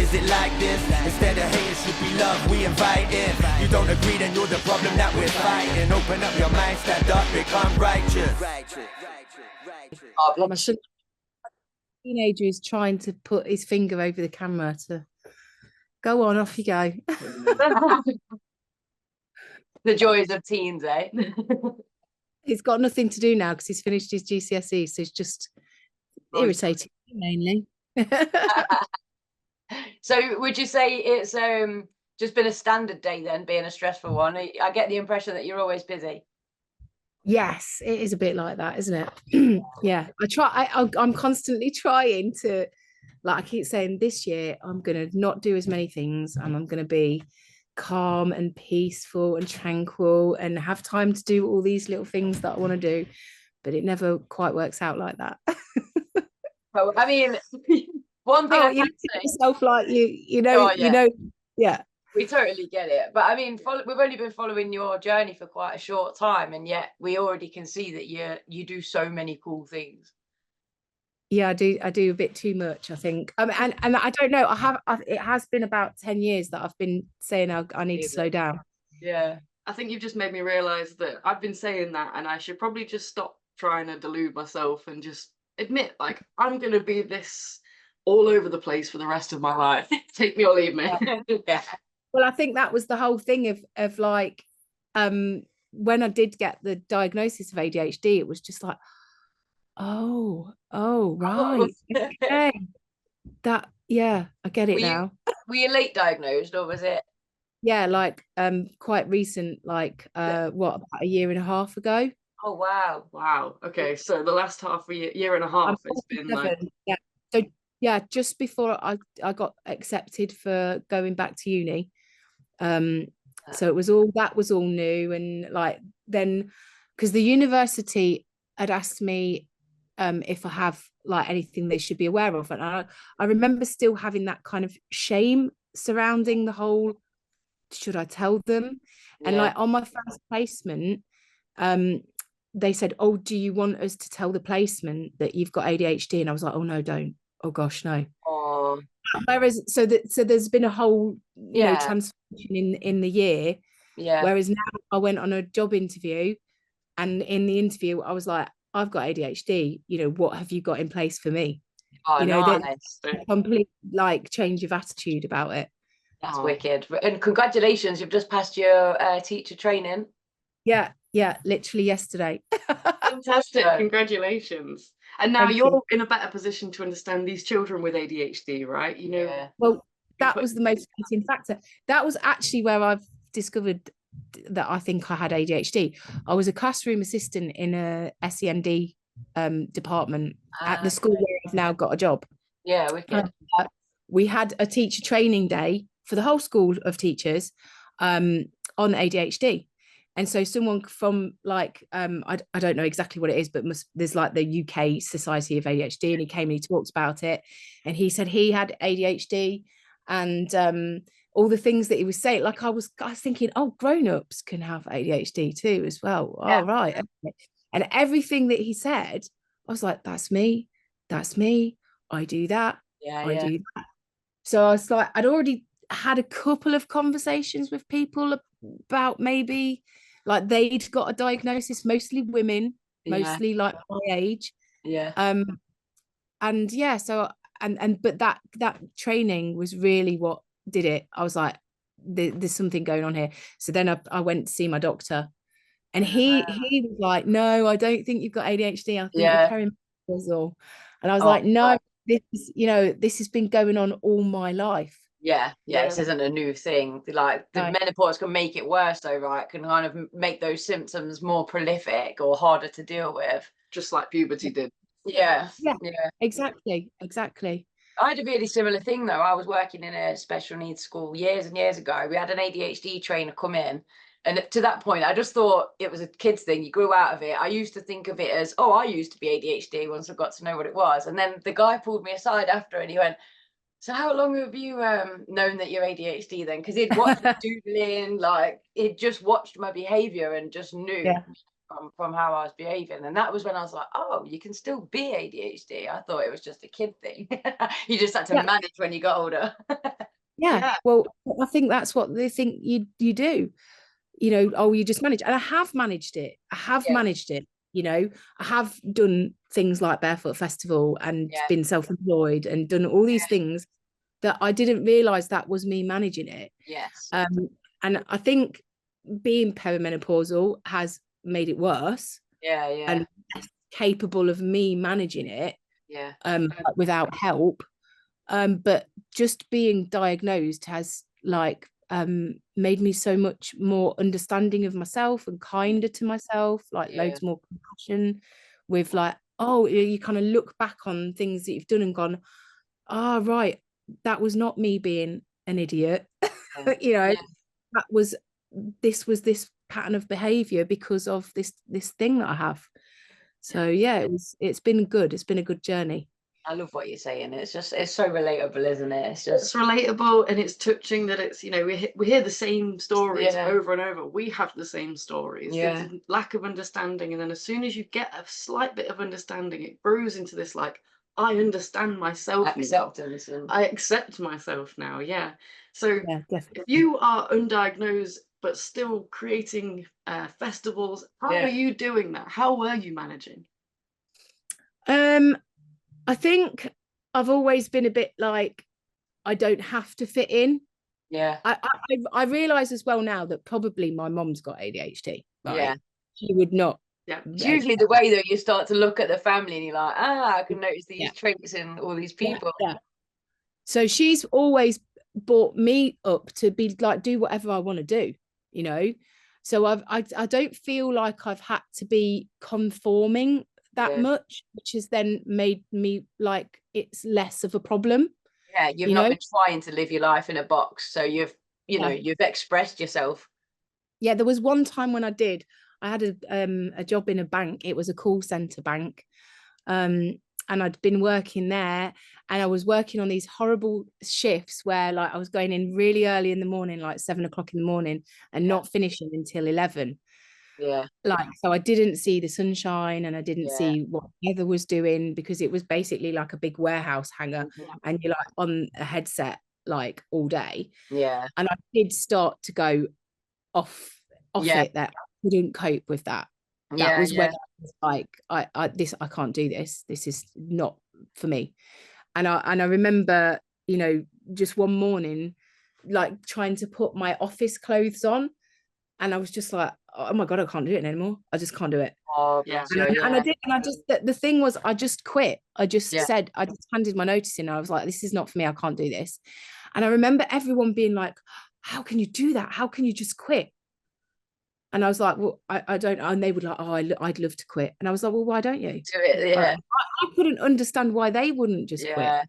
is it like this? Instead of hate, it should be love we invite in. You don't agree, then you're the problem that we're fighting. Open up your mind, stand up, become righteous. My son, teenager, is trying to put his finger over the camera to go on, off you go. The joys of teens, eh? He's got nothing to do now because he's finished his GCSE, so he's just irritating mainly. So would you say it's just been a standard day then, being a stressful one? I get the impression that you're always busy. Yes, it is a bit like that, isn't it? Yeah, I'm constantly trying to, like I keep saying, this year I'm going to not do as many things, and I'm going to be calm and peaceful and tranquil and have time to do all these little things that I want to do, but it never quite works out like that. Well, I mean, one thing you look at yourself like you know, yeah. We totally get it, but I mean, we've only been following your journey for quite a short time, and yet we already can see that you do so many cool things. Yeah, I do a bit too much, I think. And I don't know, it has been about 10 years that I've been saying I need to slow down. Yeah, I think you've just made me realize that I've been saying that, and I should probably just stop trying to delude myself and just admit, like, I'm gonna be this all over the place for the rest of my life. Take me or leave me. yeah. Well, I think that was the whole thing of like, when I did get the diagnosis of ADHD, it was just like, oh right, okay, that, yeah, I get it now. Were you late diagnosed, or was it? Yeah, like quite recent, like what, about a year and a half ago. Oh wow. Okay, so the last year and a half, it's been like, yeah. So yeah, just before I got accepted for going back to uni. So it was all new, and like then, because the university had asked me if I have like anything they should be aware of, and I remember still having that kind of shame surrounding the whole, should I tell them? And like on my first placement, they said, oh, do you want us to tell the placement that you've got ADHD? And I was like, oh no, don't. Oh gosh, no. Oh. Whereas so there's been a whole transformation in the year. Yeah. Whereas now I went on a job interview, and in the interview I was like, I've got ADHD, what have you got in place for me? Oh, nice. A complete like change of attitude about it. That's wicked. And congratulations, you've just passed your teacher training. Yeah, literally yesterday. Fantastic. Congratulations. And now you're in a better position to understand these children with ADHD, right? Well, that was the motivating factor. That was actually where I've discovered that I think I had ADHD. I was a classroom assistant in a SEND department at the school where I've now got a job. Yeah, wicked. We had a teacher training day for the whole school of teachers on ADHD. And so someone from like, I don't know exactly what it is, but there's like the UK Society of ADHD, and he came and he talked about it. And he said he had ADHD, and all the things that he was saying, like I was thinking, oh, grown-ups can have ADHD too as well. Yeah. Oh, right. Okay. And everything that he said, I was like, that's me. I do that. I do that. So I was like, I'd already had a couple of conversations with people about maybe like they'd got a diagnosis, mostly women, mostly like my age. Yeah. And yeah, so but that training was really what did it. I was like, there's something going on here. So then I went to see my doctor, and he was like, no, I don't think you've got ADHD. I think you're perimenopausal. And I was like, no, this is, this has been going on all my life. Yeah, this isn't a new thing. Like the menopause can make it worse though, right? Can kind of make those symptoms more prolific or harder to deal with. Just like puberty did. Yeah. Exactly. I had a really similar thing though. I was working in a special needs school years and years ago. We had an ADHD trainer come in, and to that point I just thought it was a kid's thing. You grew out of it. I used to think of it as, I used to be ADHD once I got to know what it was. And then the guy pulled me aside after and he went, so how long have you known that you're ADHD then? Because he'd watched me doodling, like he'd just watched my behaviour and just knew from how I was behaving. And that was when I was like, oh, you can still be ADHD. I thought it was just a kid thing. You just had to manage when you got older. Yeah. Well, I think that's what they think you do. You know, oh, you just manage. And I have managed it. I have managed it. You know, I have done things like Barefoot Festival and been self-employed and done all these things that I didn't realize that was me managing it. Yes. And I think being perimenopausal has made it worse. Yeah, yeah. And capable of me managing it. Yeah. Without help. But just being diagnosed has like made me so much more understanding of myself and kinder to myself, like loads more compassion with like, oh, you kind of look back on things that you've done and gone, oh, right, that was not me being an idiot. You know, this was this pattern of behavior because of this thing that I have. So it's been good. It's been a good journey. I love what you're saying. It's so relatable, isn't it? It's relatable, and it's touching that it's, you know, we hear the same stories over and over. We have the same stories. It's a lack of understanding, and then as soon as you get a slight bit of understanding, it grows into this like, I understand myself. Acceptance. I accept myself now. Yeah. So definitely. if you are undiagnosed but still creating festivals, how are you doing that? How were you managing? I think I've always been a bit like, I don't have to fit in. Yeah. I realise as well now that probably my mom's got ADHD. Right? Yeah. She would not. Yeah. It's usually the way that you start to look at the family and you're like, I can notice these traits in all these people. Yeah. So she's always brought me up to be like, do whatever I want to do, you know. So I don't feel like I've had to be conforming that much, which has then made me like it's less of a problem. Yeah, you've not been trying to live your life in a box, so you've expressed yourself. Yeah, there was one time when I had a job in a bank. It was a call center bank, and I'd been working there, and I was working on these horrible shifts where like I was going in really early in the morning, like 7 o'clock in the morning, and not finishing until 11. Like, so I didn't see the sunshine, and I didn't see what Heather was doing, because it was basically like a big warehouse hangar, and you're like on a headset like all day. And I did start to go off it, that I couldn't cope with that. That was when I was like, I can't do this. This is not for me. And I remember, you know, just one morning, like trying to put my office clothes on, and I was just like, oh my God, I can't do it anymore. I just can't do it. Oh, and I did. And I just, the thing was, I just quit. I just said, I just handed my notice in. I was like, this is not for me. I can't do this. And I remember everyone being like, how can you do that? How can you just quit? And I was like, well, I don't. And they would like, oh, I'd love to quit. And I was like, well, why don't you? Do it, I couldn't understand why they wouldn't just quit.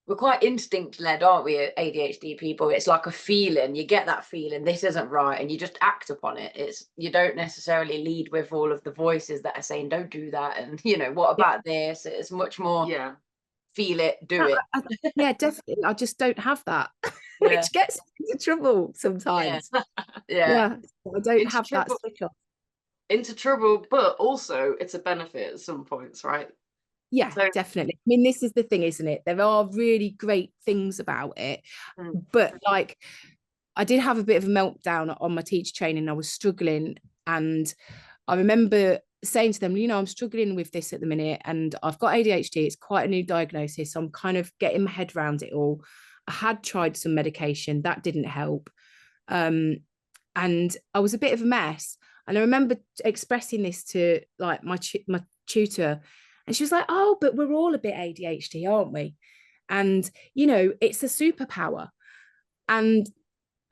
We're quite instinct-led, aren't we, ADHD people? It's like a feeling. You get that feeling, this isn't right, and you just act upon it. You don't necessarily lead with all of the voice that are saying, don't do that, and, you know, what about this? It's much more, feel it, do it. Yeah, definitely. I just don't have that, which gets me into trouble sometimes. I don't have that switch off. Into trouble, but also it's a benefit at some points, right? Yeah, definitely. I mean, this is the thing, isn't it? There are really great things about it, but like, I did have a bit of a meltdown on my teacher training. I was struggling, and I remember saying to them, you know, I'm struggling with this at the minute, and I've got ADHD. It's quite a new diagnosis. So I'm kind of getting my head around it all. I had tried some medication that didn't help, and I was a bit of a mess. And I remember expressing this to like my tutor. And she was like, oh, but we're all a bit ADHD, aren't we? And, you know, it's a superpower. And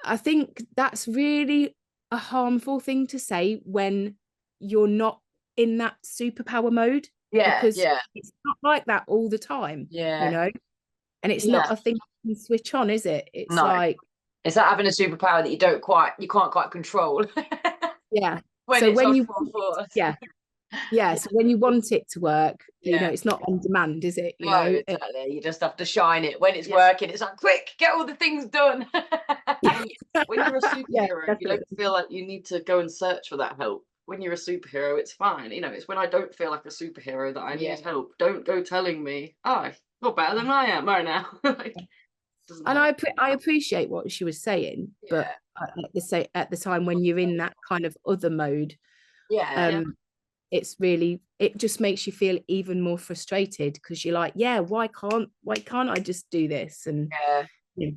I think that's really a harmful thing to say when you're not in that superpower mode. Because it's not like that all the time, you know? And it's not a thing you can switch on, is it? It's like... It's like having a superpower that you can't quite control. When so when you want it to work, you know, it's not on demand, is it? You know, exactly. You just have to shine it. When it's working, it's like, quick, get all the things done. When you're a superhero, you don't feel like you need to go and search for that help. When you're a superhero, it's fine. You know, it's when I don't feel like a superhero that I need help. Don't go telling me, oh, you're better than I am right now. doesn't And help. I appreciate what she was saying, but at the time when you're in that kind of other mode, Yeah. it's really, it just makes you feel even more frustrated, because you're like, yeah, why can't I just do this? And yeah.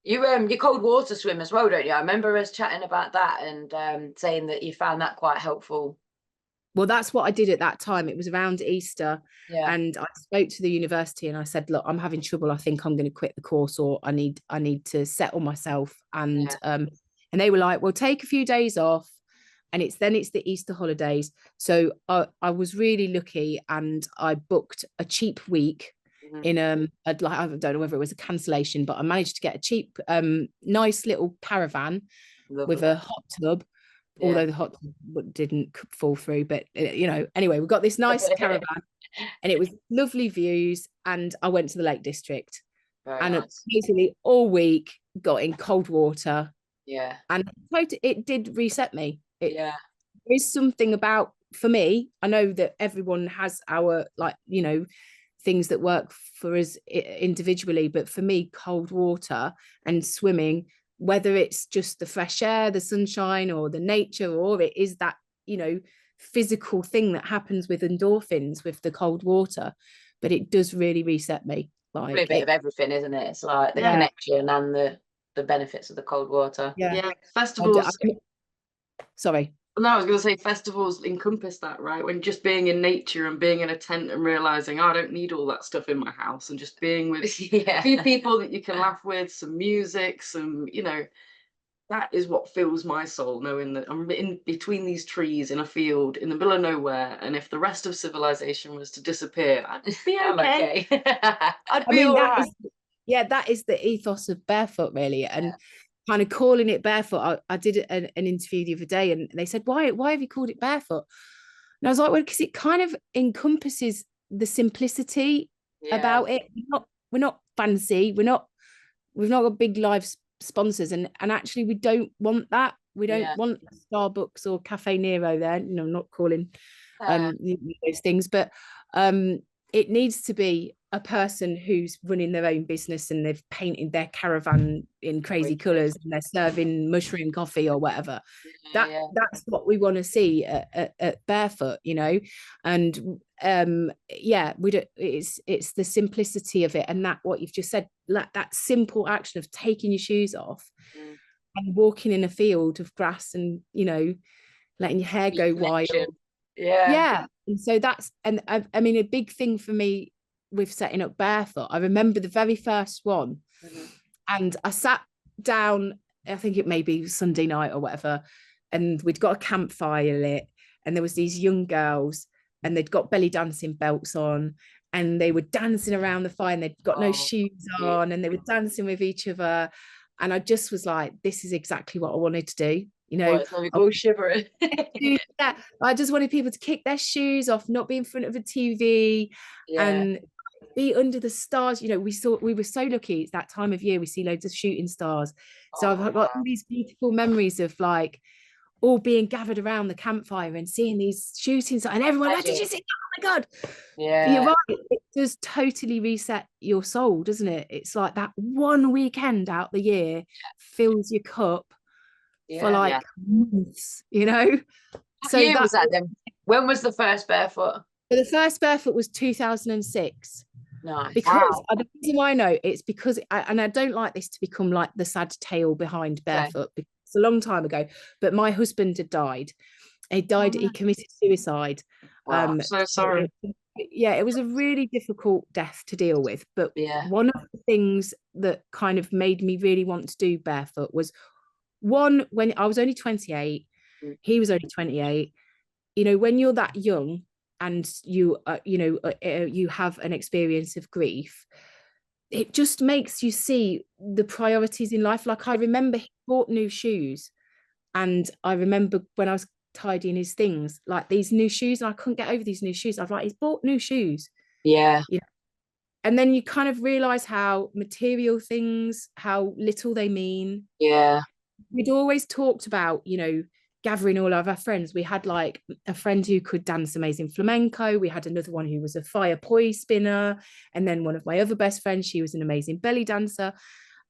You cold water swim as well, don't you? I remember us chatting about that and saying that you found that quite helpful. well, that's what I did at that time. It was around Easter, Yeah. and I spoke to the university and I said, look, I'm having trouble. I think I'm going to quit the course, or I need to settle myself. And they were like, well, take a few days off. And it's the Easter holidays. So I was really lucky, and I booked a cheap week in I don't know whether it was a cancellation, but I managed to get a cheap nice little caravan with a hot tub. Although the hot tub didn't fall through, but anyway, we got this nice caravan, and it was lovely views, and I went to the Lake District. Very and nice. basically all week got in cold water, Yeah. and it did reset me. Yeah. There is something about, for me, I know that everyone has our, like, things that work for us individually, but for me, cold water and swimming, whether it's just the fresh air, the sunshine, or the nature, or it is that physical thing that happens with endorphins with the cold water, but it does really reset me. Like, a bit of everything, isn't it? It's like the connection and the benefits of the cold water. Yeah, festivals. Sorry. No, I was going to say festivals encompass that, right? When just being in nature and being in a tent and realizing, oh, I don't need all that stuff in my house, and just being with a few people that you can laugh with, some music, some, that is what fills my soul, knowing that I'm in between these trees in a field in the middle of nowhere, and if the rest of civilization was to disappear, I'd be okay. I'd be all right. That is the ethos of Barefoot, really. And kind of calling it Barefoot, I did an interview the other day, and they said, why have you called it Barefoot? And I was like, well, because it kind of encompasses the simplicity about it. We're not fancy, we've not got big live sponsors, and actually we don't want that. We don't want Starbucks or Cafe Nero there. I'm not calling those things, but it needs to be a person who's running their own business, and they've painted their caravan in crazy colors, and they're serving mushroom coffee or whatever. That's what we want to see at Barefoot, and we don't, it's the simplicity of it, and that what you've just said, like that simple action of taking your shoes off and walking in a field of grass, and letting your hair go wild. And so that's, and I mean, a big thing for me with setting up Barefoot, I remember the very first one, and I sat down, I think it may be Sunday night or whatever, and we'd got a campfire lit, and there was these young girls, and they'd got belly dancing belts on, and they were dancing around the fire, and they'd got no shoes on, and they were dancing with each other, and I just was like, this is exactly what I wanted to do. Go shivering. I just wanted people to kick their shoes off, not be in front of a TV, and be under the stars. We were so lucky. It's that time of year we see loads of shooting stars. So I've got all these beautiful memories of like all being gathered around the campfire and seeing these shooting stars, and everyone, did you see? Oh my God. You're right. It does totally reset your soul, doesn't it? It's like that one weekend out the year fills your cup for like months, So year was that then? When was the first Barefoot? So the first Barefoot was 2006. Nice. Because the reason why I know, it's because I don't like this to become like the sad tale behind Barefoot, because it's a long time ago, but my husband had died. He committed suicide. So sorry. It was a really difficult death to deal with, but one of the things that kind of made me really want to do Barefoot was, one, when I was only 28, he was only 28. When you're that young and you have an experience of grief, it just makes you see the priorities in life. Like, I remember he bought new shoes, and I remember when I was tidying his things, like these new shoes, and I couldn't get over these new shoes. I was like, he's bought new shoes. And then you kind of realize how material things, how little they mean. We'd always talked about, gathering all of our friends. We had like a friend who could dance amazing flamenco. We had another one who was a fire poi spinner. And then one of my other best friends, she was an amazing belly dancer.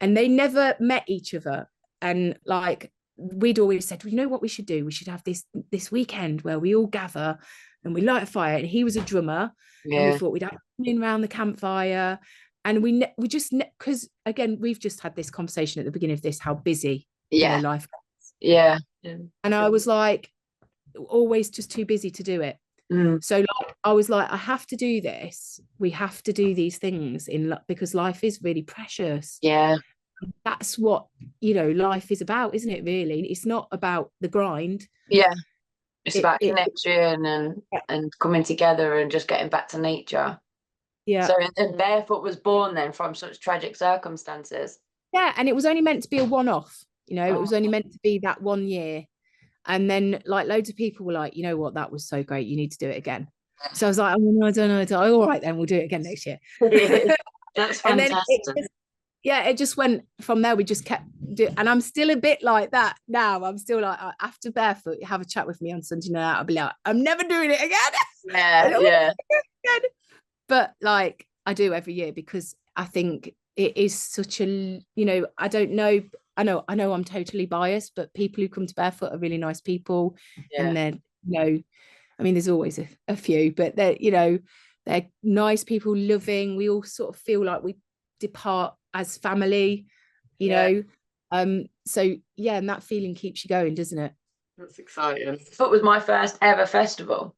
and they never met each other. And like we'd always said, well, you know what we should do? We should have this weekend where we all gather and we light a fire. And he was a drummer, and we thought we'd have in around the campfire. And we just, because again, we've just had this conversation at the beginning of this, how busy life gets. Yeah. And I was like, always just too busy to do it. So like I was like, I have to do this. We have to do these things because life is really precious. Yeah. That's what, you know, life is about, isn't it? Really, it's not about the grind. Yeah, it's about connection and coming together and just getting back to nature. Yeah. So and Barefoot was born then from such tragic circumstances. Yeah, and it was only meant to be a one-off. You know, it was only meant to be that 1 year. And then like loads of people were like, you know what, that was so great, you need to do it again. So I was like, oh, no, I don't know. All right, then we'll do it again next year. That's fantastic. And then it just went from there. We just kept doing, and I'm still a bit like that now. I'm still like, after Barefoot, have a chat with me on Sunday night, I'll be like, I'm never doing it again. Yeah. But like I do every year, because I think it is such a, you know, I don't know, I know I'm totally biased, but people who come to Barefoot are really nice people. And they're, you know, I mean, there's always a few, but they're, you know, they're nice people, loving. We all sort of feel like we depart as family, you know. So yeah, and that feeling keeps you going, doesn't it? That's exciting. Foot was my first ever festival.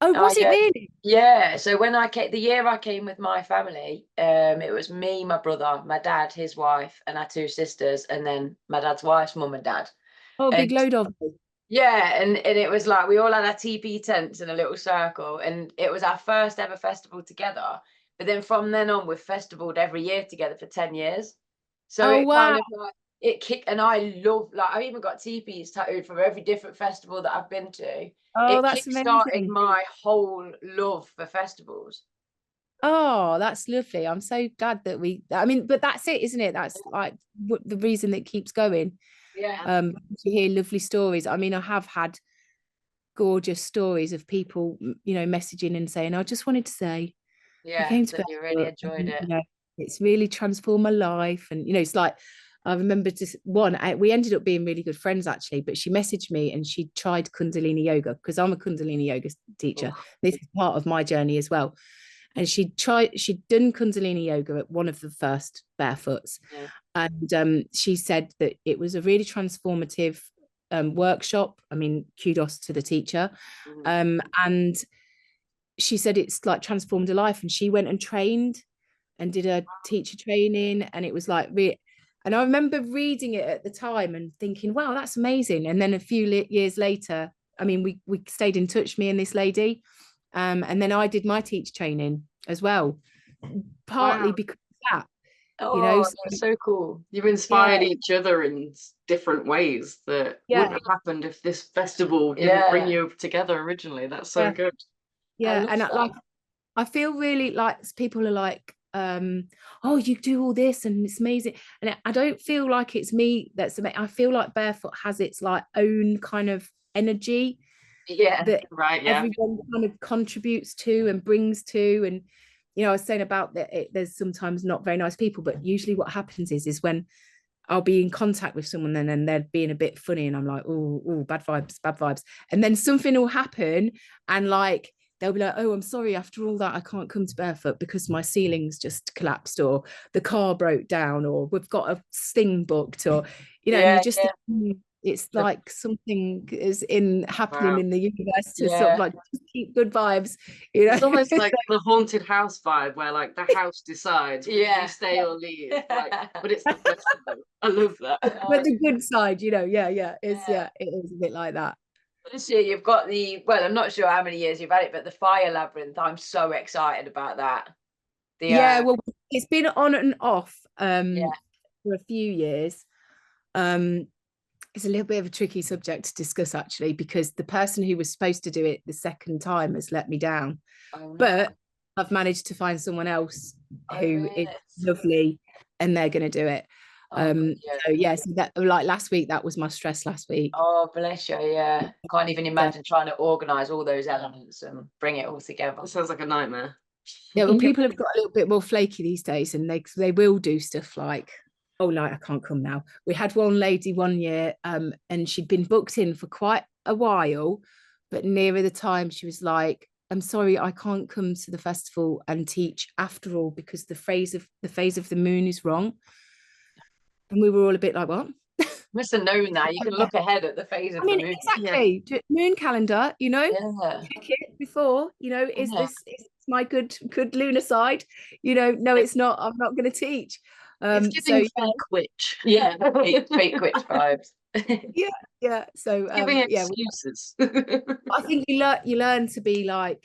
Oh, was it really? Yeah. So when I came, the year I came with my family, it was me, my brother, my dad, his wife, and our 2 sisters, and then my dad's wife's mum and dad. Oh, a big load of them. Yeah, and it was like we all had our TP tents in a little circle, and it was our first ever festival together. But then from then on, we've festivaled every year together for 10 years. So it kind of like it kicked, and I love, like, I've even got teepees tattooed from every different festival that I've been to. Oh, it that's kickstarted amazing. my whole love for festivals. Oh, that's lovely. I'm so glad that I mean, but that's it, isn't it? That's like the reason that keeps going. Yeah. You hear lovely stories. I mean, I have had gorgeous stories of people, you know, messaging and saying, I just wanted to say, I came to that you really enjoyed it. You know, it's really transformed my life. And, you know, it's like, I remember just we ended up being really good friends actually, but she messaged me and she tried Kundalini Yoga, because I'm a Kundalini Yoga teacher. This is part of my journey as well. And she'd done Kundalini Yoga at one of the first Barefoots. And she said that it was a really transformative workshop. I mean, kudos to the teacher. And she said it's like transformed her life, and she went and trained and did a teacher training, and it was like and I remember reading it at the time and thinking, wow, that's amazing. And then a few years later, I mean, we stayed in touch, me and this lady, and then I did my teacher training as well, partly because of that. You know, that's so cool. You've inspired each other in different ways that wouldn't have happened if this festival didn't bring you together originally. That's so good. Yeah, and I feel really like people are like, oh, you do all this and it's amazing, and I don't feel like it's me that's amazing. I feel like Barefoot has its like own kind of energy that everyone kind of contributes to and brings to. And you know, I was saying about that there's sometimes not very nice people, but usually what happens is when I'll be in contact with someone and they're being a bit funny and I'm like, oh, bad vibes, and then something will happen and like they'll be like, oh, I'm sorry, after all that I can't come to Barefoot because my ceiling's just collapsed, or the car broke down, or we've got a thing booked, or you know, and you just it's like something is happening in the universe to sort of like just keep good vibes, you know. It's almost like the haunted house vibe, where like the house decides you stay or leave, like, but it's the festival. I love that. But the good side, you know, it is a bit like that. This year you've got I'm not sure how many years you've had it, but the fire labyrinth, I'm so excited about that. Well, it's been on and off for a few years. It's a little bit of a tricky subject to discuss actually, because the person who was supposed to do it the second time has let me down. But I've managed to find someone else who is lovely, and they're going to do it. So that, like last week, that was my stress last week. Oh, bless you. I can't even imagine trying to organize all those elements and bring it all together. It sounds like a nightmare. Well, people have got a little bit more flaky these days, and they will do stuff like oh no, I can't come now. We had one lady one year, and she'd been booked in for quite a while, but nearer the time she was like, I'm sorry, I can't come to the festival and teach after all because the phase of the moon is wrong. And we were all a bit like, what? Must have known that. You can look ahead at the phase of I mean, the moon. exactly. Moon calendar, you know, Yeah. check it before, you know, is Yeah. this is my good lunar side? You know, no, it's not. I'm not going to teach. It's So giving fake witch. Yeah, fake witch vibes. yeah. So Giving yeah, excuses. I think you learn to be like,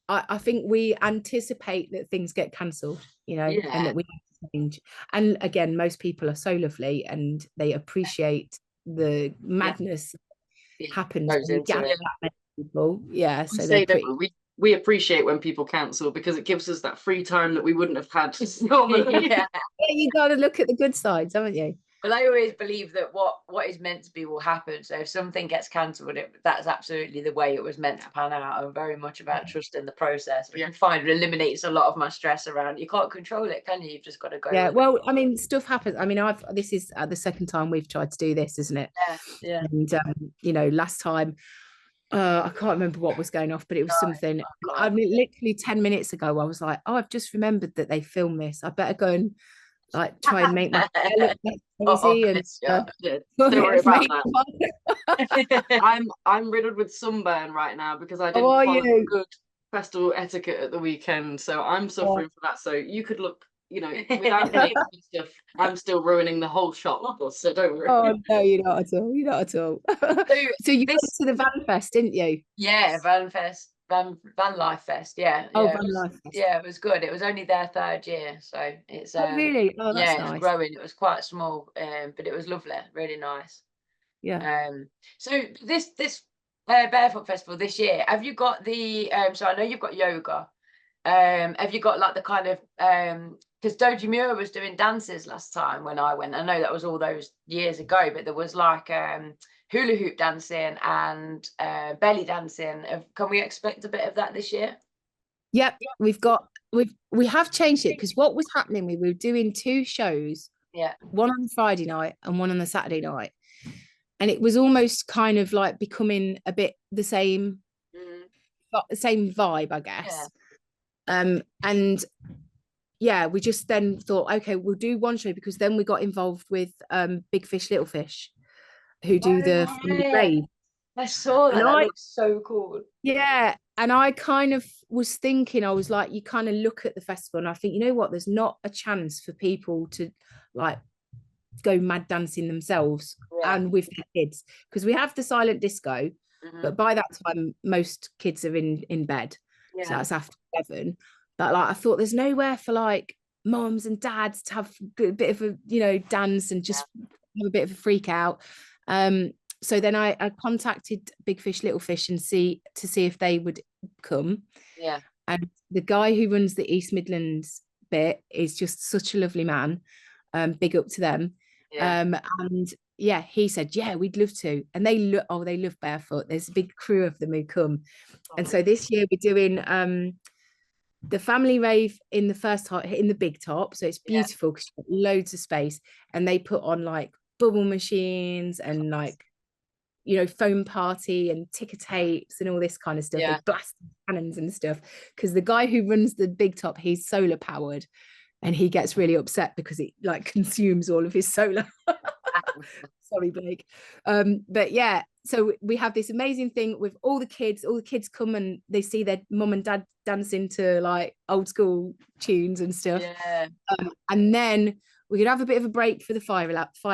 I think we anticipate that things get cancelled, you know, Yeah. and that we change. And again, most people are so lovely and they appreciate the madness that happens Goes when you into gather it. that many people. Yeah, We so say they're that pretty. we appreciate when people cancel because it gives us that free time that we wouldn't have had normally. Yeah. Yeah, you got to look at the good sides, haven't you? Well, I always believe that what is meant to be will happen. So if something gets cancelled, that's absolutely the way it was meant to pan out. I'm very much about trusting the process, which I find eliminates a lot of my stress around. You can't control it, can you? You've just got to go. Yeah, with well, I mean, stuff happens. I mean, this is the second time we've tried to do this, isn't it? Yeah. And you know, last time I can't remember what was going off, but it was something. I mean, literally 10 minutes ago, I was like, oh, I've just remembered that they filmed this. I better go and like try and make my hair look crazy. And don't worry about that. I'm riddled with sunburn right now because I didn't follow good festival etiquette at the weekend, so I'm suffering from that. So you could look, you know, without makeup and stuff, I'm still ruining the whole shot, so don't worry. Oh no, you're not at all. You're not at all. So you went to the Van Fest, didn't you? Yeah, Van Life Fest. Yeah. Life Fest. Yeah, it was good. It was only their third year, so it's really? Oh, that's it's nice. growing. It was quite small, but it was lovely, really nice. Yeah. So this Barefoot Festival this year, have you got the so I know you've got yoga. Have you got like the kind of because Doji Muir was doing dances last time when I went. I know that was all those years ago, but there was like hula hoop dancing and belly dancing. Can we expect a bit of that this year? Yep, we have changed it because what was happening, we were doing two shows, one on Friday night and one on the Saturday night, and it was almost kind of like becoming a bit the same vibe, I guess. And yeah, we just then thought, okay, we'll do one show, because then we got involved with Big Fish Little Fish, who do the rave. I saw that. That looks so cool. Yeah, and I kind of was thinking, I was like, you kind of look at the festival and I think, you know what, there's not a chance for people to like go mad dancing themselves and with their kids, because we have the silent disco, but by that time most kids are in bed, so that's after 11. But like I thought, there's nowhere for like moms and dads to have a bit of a, you know, dance and just have a bit of a freak out. So then I contacted Big Fish Little Fish and see if they would come. Yeah. And the guy who runs the East Midlands bit is just such a lovely man. Big up to them. And yeah, he said, yeah, we'd love to. And they love Barefoot. There's a big crew of them who come. And so this year we're doing the family rave in the big top. So it's beautiful because you've got loads of space, and they put on like bubble machines and like, you know, foam party and ticker tapes and all this kind of stuff. They blast cannons and stuff, because the guy who runs the big top, he's solar powered, and he gets really upset because it like consumes all of his solar. Sorry, Blake. But yeah, so we have this amazing thing with all the kids come and they see their mum and dad dancing to like old school tunes and stuff. And then we could have a bit of a break for the fire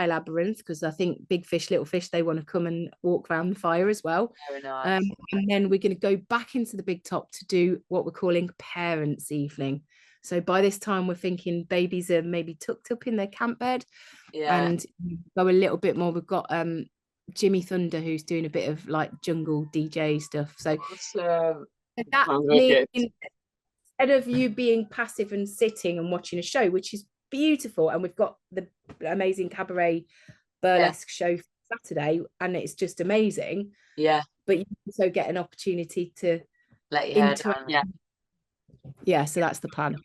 labyrinth, because I think Big Fish Little Fish, they want to come and walk around the fire as well. Very nice. And then we're going to go back into the big top to do what we're calling parents evening. So by this time we're thinking babies are maybe tucked up in their camp bed, and go a little bit more. We've got Jimmy Thunder, who's doing a bit of like jungle DJ stuff. So that means instead of you being passive and sitting and watching a show, which is beautiful, and we've got the amazing cabaret burlesque show for Saturday, and it's just amazing. But you also get an opportunity to let your hair down. So that's the plan.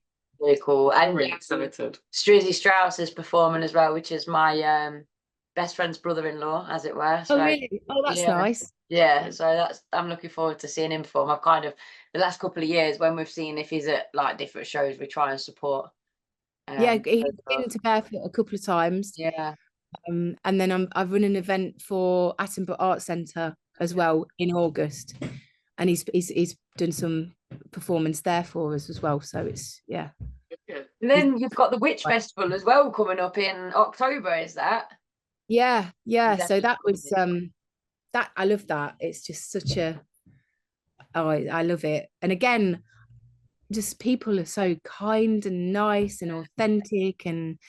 really cool. I'm And really excited. Strizzy Strauss is performing as well, which is my best friend's brother-in-law, as it were. Oh, So really? Oh, that's yeah. nice. Yeah, so I'm looking forward to seeing him perform. I've kind of the last couple of years when we've seen if he's at like different shows, we try and support. Yeah, he's as well. been to Barefoot a couple of times. Yeah, And then I've run an event for Attenborough Arts Centre as well in August, and he's done some performance there for us as well. So it's and then you've got the Witch Festival as well coming up in October. Is that? yeah. So that was Definitely. that I love that. It's just such a I love it. And again, just people are so kind and nice and authentic and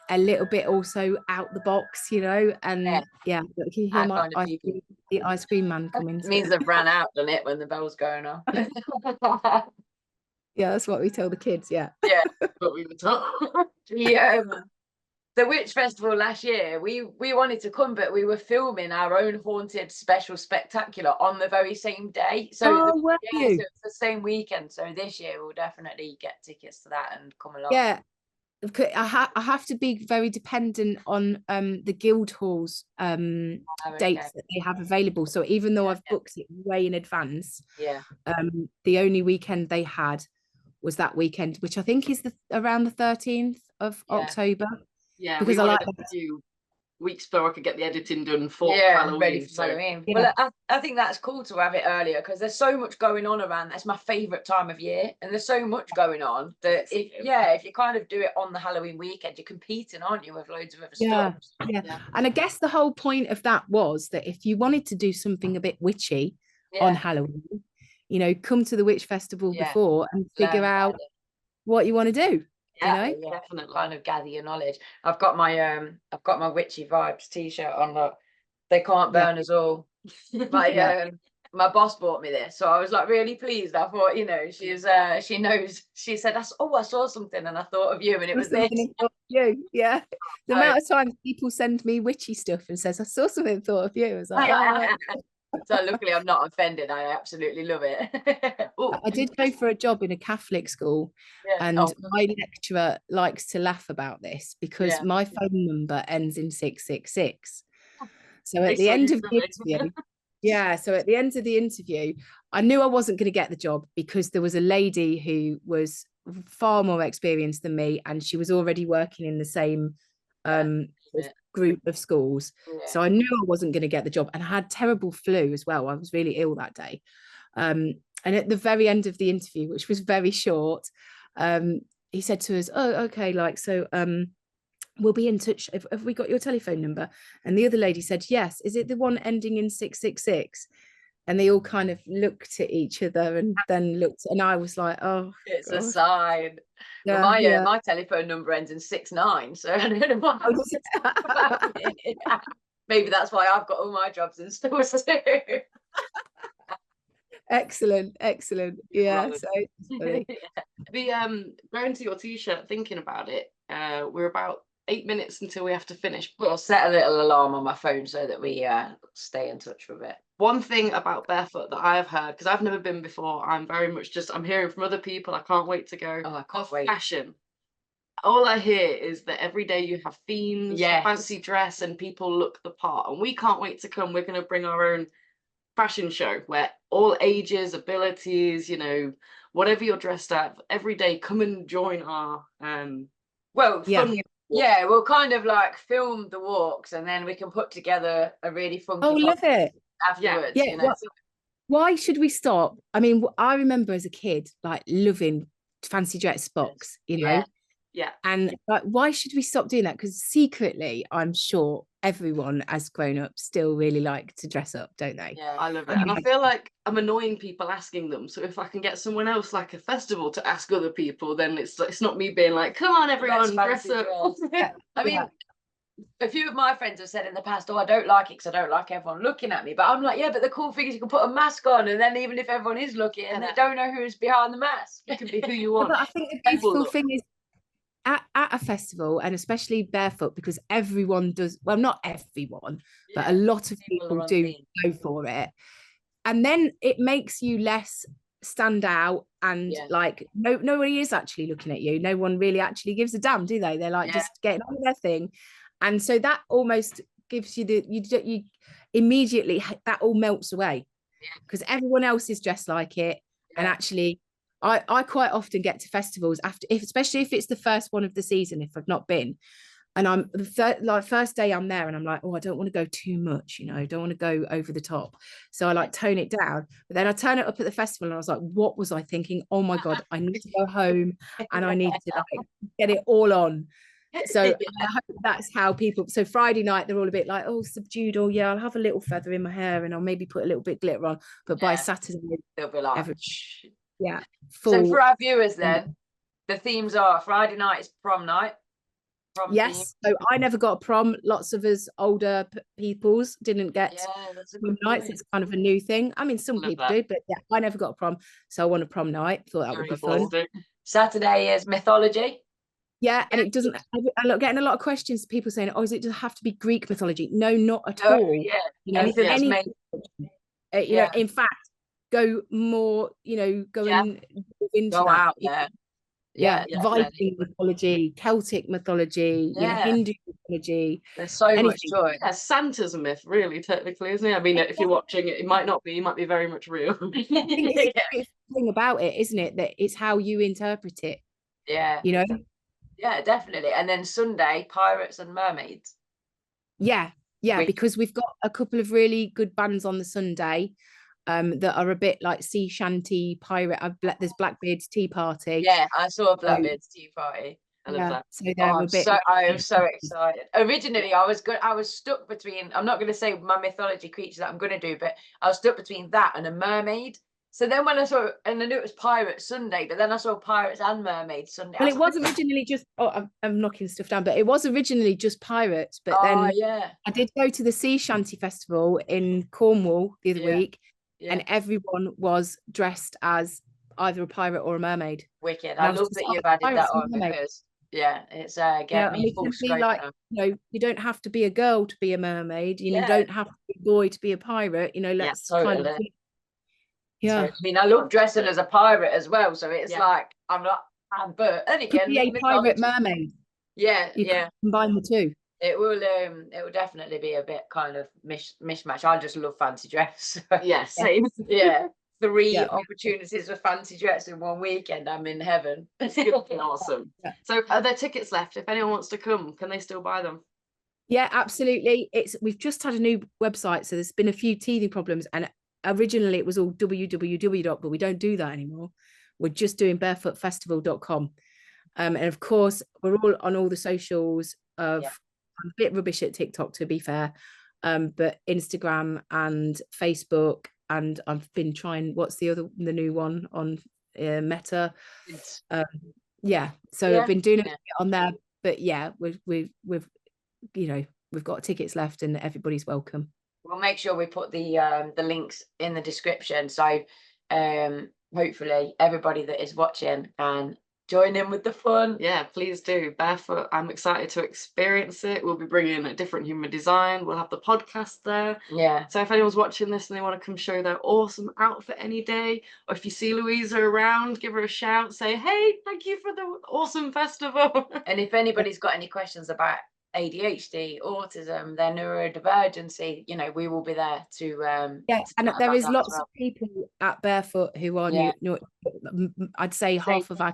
a little bit also out the box, and can you hear That my kind of people. the ice cream man coming? It means they've ran out, doesn't it, when the bell's going off? Yeah, that's what we tell the kids. Yeah. But we were told. The Witch Festival last year, we wanted to come, but we were filming our own haunted special spectacular on the very same day. So Were so you? it's the same weekend. So this year we'll definitely get tickets to that and come along. Yeah. I have to be very dependent on the Guildhall's dates that they have available. So even though I've booked it way in advance, the only weekend they had was that weekend, which I think is around the 13th of October. Yeah, because I like a few weeks before I could get the editing done for Halloween. Halloween. For Halloween. Yeah. Well, I think that's cool to have it earlier because there's so much going on around. That's my favourite time of year, and there's so much going on that if you kind of do it on the Halloween weekend, you're competing, aren't you, with loads of other stuff? Yeah. And I guess the whole point of that was that if you wanted to do something a bit witchy on Halloween, come to the Witch Festival before and figure out what you want to do. Definitely. Kind of gather your knowledge. I've got my witchy vibes t-shirt on. Look, they can't burn us all. My boss bought me this, so I was like really pleased. I thought, she knows. She said, I saw something and I thought of you, and it was this. You, yeah. The amount of times people send me witchy stuff and says, I saw something and thought of you. I was like, So luckily I'm not offended. I absolutely love it. I did go for a job in a Catholic school, and my lecturer likes to laugh about this because my phone number ends in 666. So at the end of the interview, so at the end of the interview, I knew I wasn't going to get the job because there was a lady who was far more experienced than me, and she was already working in the same group of schools. So I knew I wasn't going to get the job, and I had terrible flu as well. I was really ill that day. And at the very end of the interview, which was very short, he said to us, okay, we'll be in touch. Have we got your telephone number? And the other lady said, yes. Is it the one ending in 666? And they all kind of looked at each other and then looked, and I was like, oh, it's God. A sign. My telephone number ends in 69, so I don't know what. Maybe that's why I've got all my jobs in stores too. Excellent. Yeah. So going to your t-shirt, thinking about it, we're about 8 minutes until we have to finish. But I'll set a little alarm on my phone so that we stay in touch with it. One thing about Barefoot that I have heard, because I've never been before, I'm very much I'm hearing from other people. I can't wait to go. Oh, I can't wait. Fashion. All I hear is that every day you have themes, fancy dress, and people look the part. And we can't wait to come. We're going to bring our own fashion show where all ages, abilities, whatever you're dressed at, every day, come and join our we'll kind of like film the walks, and then we can put together a really funky love it afterwards. Why should we stop? I mean, I remember as a kid like loving fancy dress box, and like, why should we stop doing that? Because secretly I'm sure everyone as grown-ups still really like to dress up, don't they? I love it. And I feel like I'm annoying people asking them, so if I can get someone else like a festival to ask other people, then it's not me being like, come on everyone, dress up. I mean, a few of my friends have said in the past, I don't like it because I don't like everyone looking at me, but I'm like, but the cool thing is you can put a mask on, and then even if everyone is looking and they don't know who's behind the mask, you can be who you want. But I think the beautiful thing is at a festival, and especially Barefoot, because everyone does, well, not everyone, but a lot of people do go for it, and then it makes you less stand out and Yeah. like nobody is actually looking at you. No one really actually gives a damn, do they? They're like Yeah. just getting on with their thing. And so that almost gives you you immediately, that all melts away because everyone else is dressed like it. And actually I quite often get to festivals after, especially if it's the first one of the season, if I've not been, and I'm like first day I'm there and I'm like, oh, I don't want to go too much, you know, don't want to go over the top, so I like tone it down. But then I turn it up at the festival and I was like, what was I thinking? Oh my god, I need to go home and I need to like get it all on. So I hope that's how people, so Friday night they're all a bit like, oh, subdued, oh yeah, I'll have a little feather in my hair and I'll maybe put a little bit glitter on, but by Saturday they'll be like, full. So for our viewers then, the themes are Friday night is prom night. Yes, so I never got a prom. Lots of us older peoples didn't get prom nights. It's kind of a new thing. I mean, some people do, but yeah, I never got a prom, so I want a prom night. Thought that would be fun. Saturday is mythology. Yeah, and it doesn't. I'm getting a lot of questions. People saying, "Oh, does it just have to be Greek mythology?" No, not at all. Yeah, you know, anything that's made. You know, in fact, go more. You know, go and into go that. out there. Viking mythology, Celtic mythology, you know, Hindu mythology. There's so much joy. Yeah, Santa's a myth, really, technically, isn't it? I mean, if you're watching it, it might not be, it might be very much real. It's the thing about it, isn't it? That it's how you interpret it. Yeah. You know? Yeah, definitely. And then Sunday, pirates and mermaids. Yeah, because we've got a couple of really good bands on the Sunday. That are a bit like sea shanty pirate. There's Blackbeard's Tea Party. Yeah, I saw Blackbeard's Tea Party. I love that. So they're a bit. I am so excited. Originally, I was stuck between. I'm not going to say my mythology creature that I'm going to do, but I was stuck between that and a mermaid. So then when I saw, and I knew it was Pirates Sunday, but then I saw Pirates and Mermaids Sunday. Well, it was originally just. Oh, I'm knocking stuff down, but it was originally just pirates. But then I did go to the Sea Shanty Festival in Cornwall the other week. And everyone was dressed as either a pirate or a mermaid. Wicked. I love that you've added that on because it's get me full scope like now. You know, you don't have to be a girl to be a mermaid. You don't have to be a boy to be a pirate. You know, let's kind of. So, I mean, I love dressing as a pirate as well. So it's like but then again, be a pirate mermaid. You combine the two. It will definitely be a bit kind of mishmash. I just love fancy dress. Same. 3 opportunities for fancy dress in one weekend. I'm in heaven. Awesome. So are there tickets left? If anyone wants to come, can they still buy them? Yeah, absolutely. We've just had a new website, so there's been a few teething problems, and originally it was all www. But we don't do that anymore. We're just doing barefootfestival.com. And of course, we're all on all the socials of. I'm a bit rubbish at TikTok, to be fair, but Instagram and Facebook, and I've been trying. What's the new one on Meta? So I've been doing it on there. But we've got tickets left, and everybody's welcome. We'll make sure we put the links in the description, so hopefully everybody that is watching can join in with the fun. Yeah, please do. Barefoot, I'm excited to experience it. We'll be bringing a different human design. We'll have the podcast there. Yeah. So if anyone's watching this and they want to come show their awesome outfit any day, or if you see Louisa around, give her a shout, say, hey, thank you for the awesome festival. And if anybody's got any questions about ADHD, autism, their neurodivergency, you know, we will be there to and there is lots of people at Barefoot who are I'd say half of our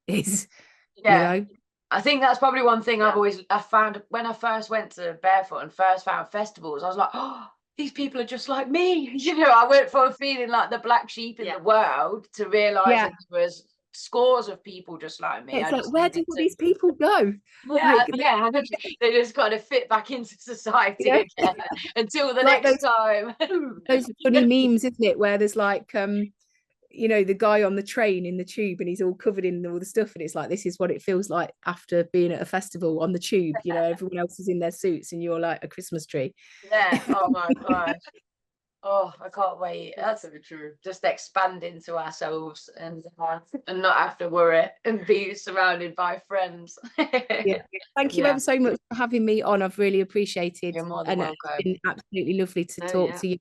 is you know. I think that's probably one thing I found when I first went to Barefoot and first found festivals. I was like, oh, these people are just like me. You know, I went from feeling like the black sheep in the world to realizing there was scores of people just like me. It's like, where did all these people go? They just kind of fit back into society again until the next time. Those funny memes, isn't it, where there's like you know, the guy on the train in the tube and he's all covered in all the stuff, and it's like, this is what it feels like after being at a festival on the tube. You know, everyone else is in their suits and you're like a Christmas tree. Oh my gosh. Oh, I can't wait. That's so true. Just expand into ourselves and not have to worry and be surrounded by friends. Thank you ever so much for having me on. I've really appreciated. You're more than welcome. It's been absolutely lovely to talk to you,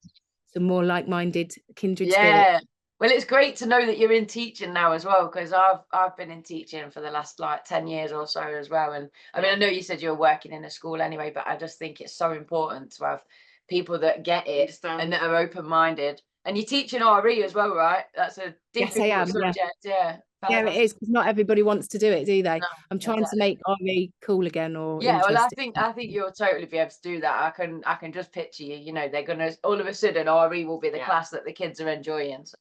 some more like-minded kindred spirits. Well, it's great to know that you're in teaching now as well, because I've been in teaching for the last like 10 years or so as well. And I mean, I know you said you're working in a school anyway, but I just think it's so important to have people that get it and that are open-minded. And you're teaching RE as well, right? That's a difficult subject. Yeah. Yeah, it is, because not everybody wants to do it, do they? No, I'm trying to make RE cool again, or yeah. Well, interesting. I think you'll totally be able to do that. I can just picture you. You know, they're gonna all of a sudden RE will be the class that the kids are enjoying. So.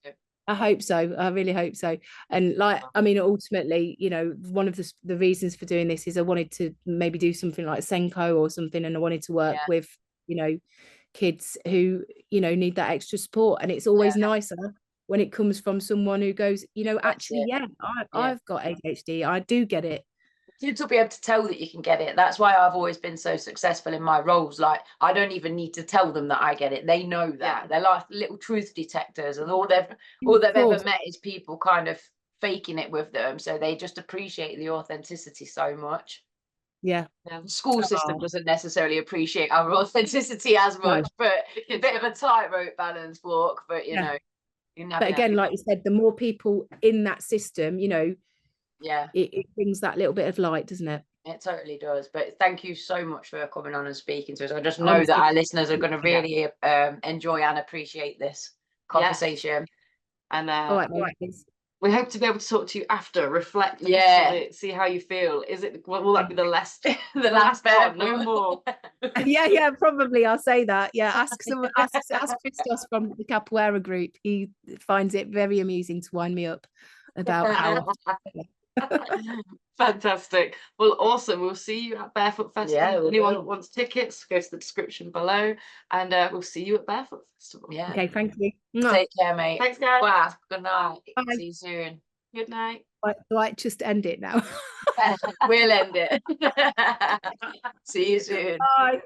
I hope so. I really hope so. And like, I mean, ultimately, you know, one of the reasons for doing this is I wanted to maybe do something like Senko or something, and I wanted to work with, you know, kids who, you know, need that extra support. And it's always nicer when it comes from someone who goes, you know, actually, I've got ADHD. I do get it. Kids will be able to tell that you can get it. That's why I've always been so successful in my roles. Like, I don't even need to tell them that I get it. They know that. They're like little truth detectors, and all they've ever met is people kind of faking it with them. So they just appreciate the authenticity so much. Yeah. The school system doesn't necessarily appreciate our authenticity as much, but a bit of a tightrope balance walk. But you know, but again, like you said, the more people in that system, you know, it brings that little bit of light, doesn't it? It totally does. But thank you so much for coming on and speaking to us. I just know that our listeners are going to really enjoy and appreciate this conversation. And all right, we hope to be able to talk to you after, reflect, see how you feel. Is it, will that be the last one? No more. yeah, probably. I'll say that. Yeah, ask Christos from the Capoeira group. He finds it very amusing to wind me up about how. Fantastic. Well, awesome. We'll see you at Barefoot Festival. Anyone that wants tickets, go to the description below, and we'll see you at Barefoot Festival. Yeah. Okay, thank you. Take care, mate. Thanks, guys. Wow. Good night. Bye. See you soon. Good night. Right, just end it now. We'll end it. See you soon. Bye.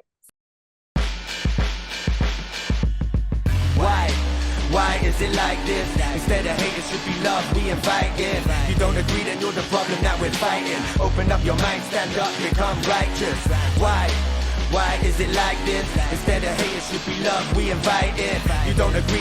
Why is it like this? Instead of hate, it should be love we invite in. You don't agree, then you're the problem that we're fighting. Open up your mind, stand up, become righteous. Why is it like this? Instead of hate, it should be love we invite in. You don't agree, then